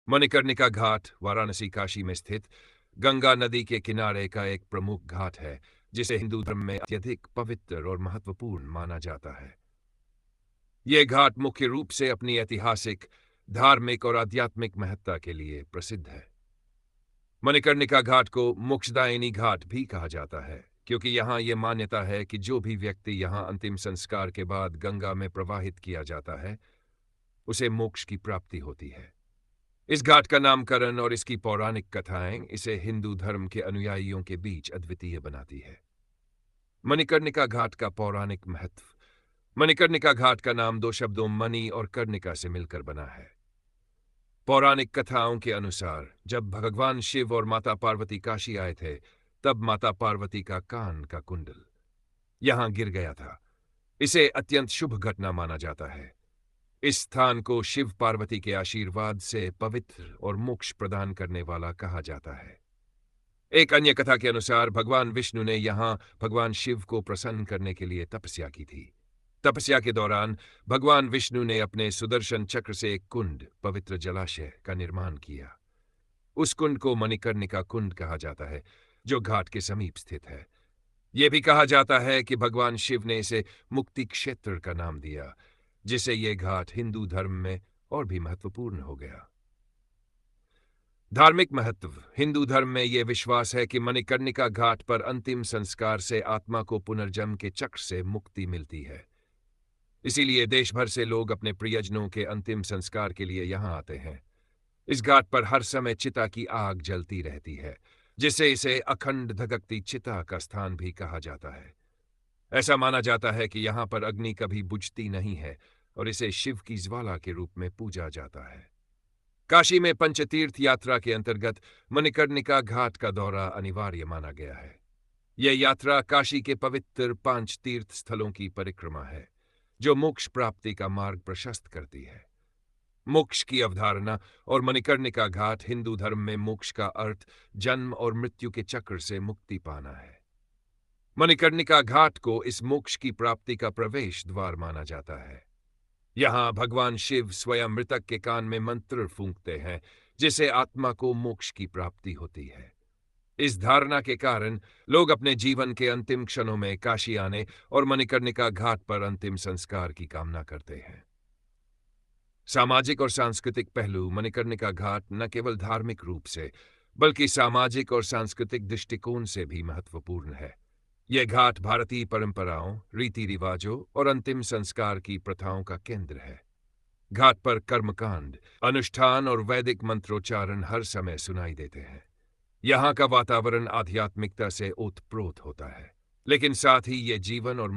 मणिकर्णिका घाट वाराणसी काशी में स्थित गंगा नदी के किनारे का एक प्रमुख घाट है, जिसे हिंदू धर्म में अत्यधिक पवित्र और महत्वपूर्ण माना जाता है। ये घाट मुख्य रूप से अपनी ऐतिहासिक, धार्मिक और आध्यात्मिक महत्ता के लिए प्रसिद्ध है। मणिकर्णिका घाट को मोक्षदायिनी घाट भी कहा जाता है, क्योंकि यहाँ ये मान्यता है कि जो भी व्यक्ति यहाँ अंतिम संस्कार के बाद गंगा में प्रवाहित किया जाता है, उसे मोक्ष की प्राप्ति होती है। इस घाट का नामकरण और इसकी पौराणिक कथाएं इसे हिंदू धर्म के अनुयायियों के बीच अद्वितीय बनाती है। मणिकर्णिका घाट का पौराणिक महत्व। मणिकर्णिका घाट का नाम दो शब्दों मणि और कर्णिका से मिलकर बना है। पौराणिक कथाओं के अनुसार जब भगवान शिव और माता पार्वती काशी आए थे, तब माता पार्वती का कान का कुंडल यहां गिर गया था। इसे अत्यंत शुभ घटना माना जाता है। इस स्थान को शिव पार्वती के आशीर्वाद से पवित्र और मोक्ष प्रदान करने वाला कहा जाता है। एक अन्य कथा के अनुसार भगवान विष्णु ने यहां भगवान शिव को प्रसन्न करने के लिए तपस्या की थी। तपस्या के दौरान भगवान विष्णु ने अपने सुदर्शन चक्र से एक कुंड, पवित्र जलाशय का निर्माण किया। उस कुंड को मणिकर्णिका कुंड कहा जाता है, जो घाट के समीप स्थित है। यह भी कहा जाता है कि भगवान शिव ने इसे मुक्ति क्षेत्र का नाम दिया, जिसे यह घाट हिंदू धर्म में और भी महत्वपूर्ण हो गया। धार्मिक महत्व। हिंदू धर्म में यह विश्वास है कि मणिकर्णिका घाट पर अंतिम संस्कार से आत्मा को पुनर्जन्म के चक्र से मुक्ति मिलती है। इसीलिए देश भर से लोग अपने प्रियजनों के अंतिम संस्कार के लिए यहां आते हैं। इस घाट पर हर समय चिता की आग जलती रहती है, जिससे इसे अखंड धधकती चिता का स्थान भी कहा जाता है। ऐसा माना जाता है कि यहाँ पर अग्नि कभी बुझती नहीं है और इसे शिव की ज्वाला के रूप में पूजा जाता है। काशी में पंचतीर्थ यात्रा के अंतर्गत मणिकर्णिका घाट का दौरा अनिवार्य माना गया है। यह यात्रा काशी के पवित्र 5 तीर्थ स्थलों की परिक्रमा है, जो मोक्ष प्राप्ति का मार्ग प्रशस्त करती है। मोक्ष की अवधारणा और मणिकर्णिका घाट। हिंदू धर्म में मोक्ष का अर्थ जन्म और मृत्यु के चक्र से मुक्ति पाना है। मणिकर्णिका घाट को इस मोक्ष की प्राप्ति का प्रवेश द्वार माना जाता है। यहाँ भगवान शिव स्वयं मृतक के कान में मंत्र फूंकते हैं, जिससे आत्मा को मोक्ष की प्राप्ति होती है। इस धारणा के कारण लोग अपने जीवन के अंतिम क्षणों में काशी आने और मणिकर्णिका घाट पर अंतिम संस्कार की कामना करते हैं। सामाजिक और सांस्कृतिक पहलू। मणिकर्णिका घाट न केवल धार्मिक रूप से, बल्कि सामाजिक और सांस्कृतिक दृष्टिकोण से भी महत्वपूर्ण है। यह घाट भारतीय परंपराओं, रीति रिवाजों और अंतिम संस्कार की प्रथाओं का केंद्र है। घाट पर कर्मकांड, अनुष्ठान और वैदिक मंत्रोच्चारण हर समय सुनाई देते हैं। यहाँ का वातावरण आध्यात्मिकता से ओतप्रोत होता है, लेकिन साथ ही यह जीवन और